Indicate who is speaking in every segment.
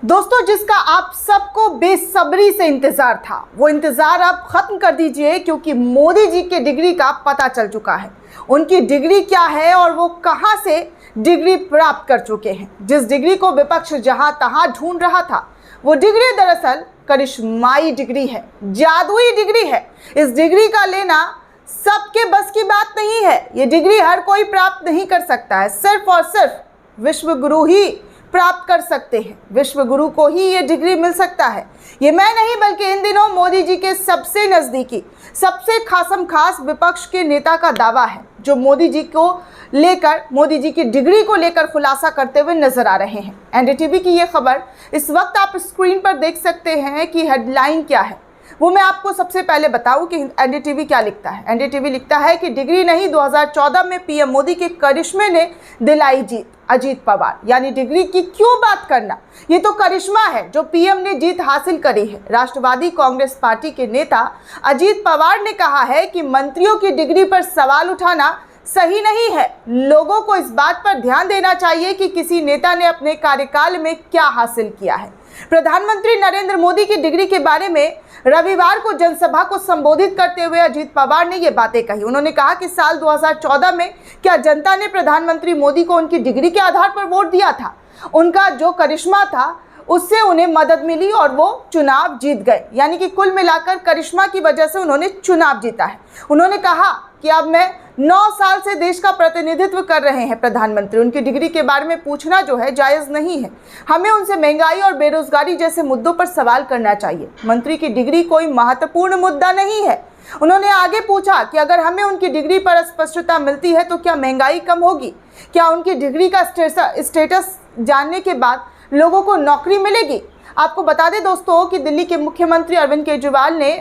Speaker 1: दोस्तों, जिसका आप सबको बेसब्री से इंतजार था, वो इंतजार आप खत्म कर दीजिए, क्योंकि मोदी जी के डिग्री का पता चल चुका है। उनकी डिग्री क्या है और वो कहां से डिग्री प्राप्त कर चुके हैं। जिस डिग्री को विपक्ष जहां तहां ढूंढ रहा था, वो डिग्री दरअसल करिश्माई डिग्री है, जादुई डिग्री है। इस डिग्री का लेना सबके बस की बात नहीं है। ये डिग्री हर कोई प्राप्त नहीं कर सकता है, सिर्फ और सिर्फ विश्व गुरु ही प्राप्त कर सकते हैं। विश्व गुरु को ही ये डिग्री मिल सकता है। ये मैं नहीं, बल्कि इन दिनों मोदी जी के सबसे नज़दीकी, सबसे खासम खास विपक्ष के नेता का दावा है, जो मोदी जी की डिग्री को लेकर खुलासा करते हुए नजर आ रहे हैं। एनडीटीवी की ये खबर इस वक्त आप स्क्रीन पर देख सकते हैं कि हेडलाइन क्या है। वो मैं आपको सबसे पहले बताऊं कि एनडीटीवी क्या लिखता है। एनडीटीवी लिखता है कि डिग्री नहीं, 2014 में पीएम मोदी के करिश्मे ने दिलाई जीत। अजीत पवार, यानी डिग्री की क्यों बात करना, ये तो करिश्मा है जो पीएम ने जीत हासिल करी है। राष्ट्रवादी कांग्रेस पार्टी के नेता अजीत पवार ने कहा है कि मंत्रियों की डिग्री पर सवाल उठाना सही नहीं है। लोगों को इस बात पर ध्यान देना चाहिए कि किसी नेता ने अपने कार्यकाल में क्या हासिल किया है। प्रधानमंत्री नरेंद्र मोदी की डिग्री के बारे में रविवार को जनसभा को संबोधित करते हुए अजीत पवार ने ये बातें कही। उन्होंने कहा कि साल 2014 में क्या जनता ने प्रधानमंत्री मोदी को उनकी डिग्री के आधार पर वोट दिया था? उनका जो करिश्मा था उससे उन्हें मदद मिली और वो चुनाव जीत गए। यानी कि कुल मिलाकर करिश्मा की वजह से उन्होंने चुनाव जीता है। उन्होंने कहा कि अब मैं 9 साल से देश का प्रतिनिधित्व कर रहे हैं प्रधानमंत्री। उनकी डिग्री के बारे में पूछना जो है जायज़ नहीं है। हमें उनसे महंगाई और बेरोजगारी जैसे मुद्दों पर सवाल करना चाहिए। मंत्री की डिग्री कोई महत्वपूर्ण मुद्दा नहीं है। उन्होंने आगे पूछा कि अगर हमें उनकी डिग्री पर स्पष्टता मिलती है तो क्या महंगाई कम होगी? क्या उनकी डिग्री का स्टेटस जानने के बाद लोगों को नौकरी मिलेगी? आपको बता दें दोस्तों कि दिल्ली के मुख्यमंत्री अरविंद केजरीवाल ने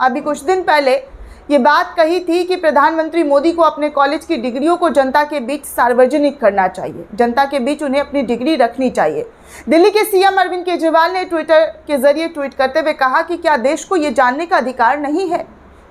Speaker 1: अभी कुछ दिन पहले ये बात कही थी कि प्रधानमंत्री मोदी को अपने कॉलेज की डिग्रियों को जनता के बीच सार्वजनिक करना चाहिए। जनता के बीच उन्हें अपनी डिग्री रखनी चाहिए। दिल्ली के सीएम अरविंद केजरीवाल ने ट्विटर के जरिए ट्वीट करते हुए कहा कि क्या देश को ये जानने का अधिकार नहीं है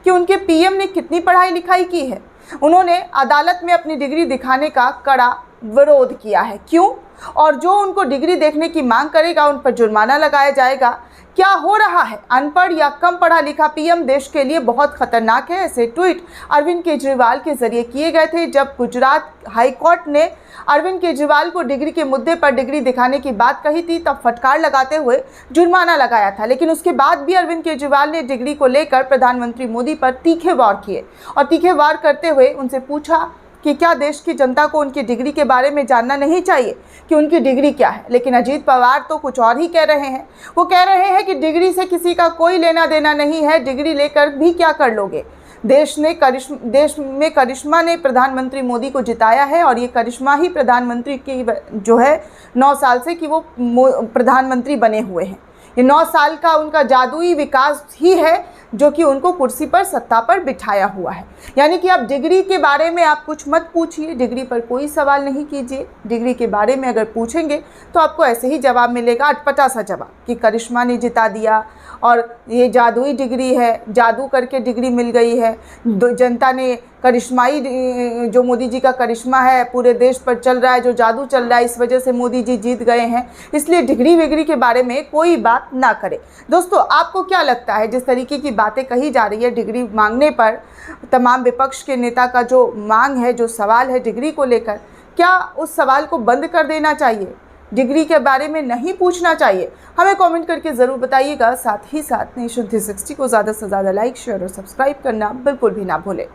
Speaker 1: कि उनके पीएम ने कितनी पढ़ाई लिखाई की है? उन्होंने अदालत में अपनी डिग्री दिखाने का कड़ा विरोध किया है। क्यों? और जो उनको डिग्री देखने की मांग करेगा उन पर जुर्माना लगाया जाएगा। क्या हो रहा है? अनपढ़ या कम पढ़ा लिखा पीएम देश के लिए बहुत खतरनाक है। ऐसे ट्वीट अरविंद केजरीवाल के जरिए किए गए थे। जब गुजरात हाईकोर्ट ने अरविंद केजरीवाल को डिग्री के मुद्दे पर डिग्री दिखाने की बात कही थी, तब फटकार लगाते हुए जुर्माना लगाया था। लेकिन उसके बाद भी अरविंद केजरीवाल ने डिग्री को लेकर प्रधानमंत्री मोदी पर तीखे वार किए और तीखे वार करते हुए उनसे पूछा कि क्या देश की जनता को उनकी डिग्री के बारे में जानना नहीं चाहिए कि उनकी डिग्री क्या है? लेकिन अजीत पवार तो कुछ और ही कह रहे हैं। वो कह रहे हैं कि डिग्री से किसी का कोई लेना देना नहीं है, डिग्री लेकर भी क्या कर लोगे? देश में करिश्मा ने प्रधानमंत्री मोदी को जिताया है और ये करिश्मा ही प्रधानमंत्री की जो है 9 साल से कि वो प्रधानमंत्री बने हुए हैं। ये 9 साल का उनका जादुई विकास ही है जो कि उनको कुर्सी पर, सत्ता पर बिठाया हुआ है। यानी कि अब डिग्री के बारे में आप कुछ मत पूछिए, डिग्री पर कोई सवाल नहीं कीजिए। डिग्री के बारे में अगर पूछेंगे तो आपको ऐसे ही जवाब मिलेगा, अटपटा सा जवाब, कि करिश्मा ने जिता दिया और ये जादुई डिग्री है, जादू करके डिग्री मिल गई है। जनता ने करिश्माई, जो मोदी जी का करिश्मा है पूरे देश पर चल रहा है, जो जादू चल रहा है, इस वजह से मोदी जी जीत गए हैं। इसलिए डिग्री विग्री के बारे में कोई बात ना करें। दोस्तों, आपको क्या लगता है जिस तरीके की बातें कही जा रही है डिग्री मांगने पर, तमाम विपक्ष के नेता का जो मांग है, जो सवाल है डिग्री को लेकर, क्या उस सवाल को बंद कर देना चाहिए? डिग्री के बारे में नहीं पूछना चाहिए? हमें कमेंट करके ज़रूर बताइएगा। साथ ही साथ नेशन 360 को ज़्यादा से ज़्यादा लाइक, शेयर और सब्सक्राइब करना बिल्कुल भी ना भूलें।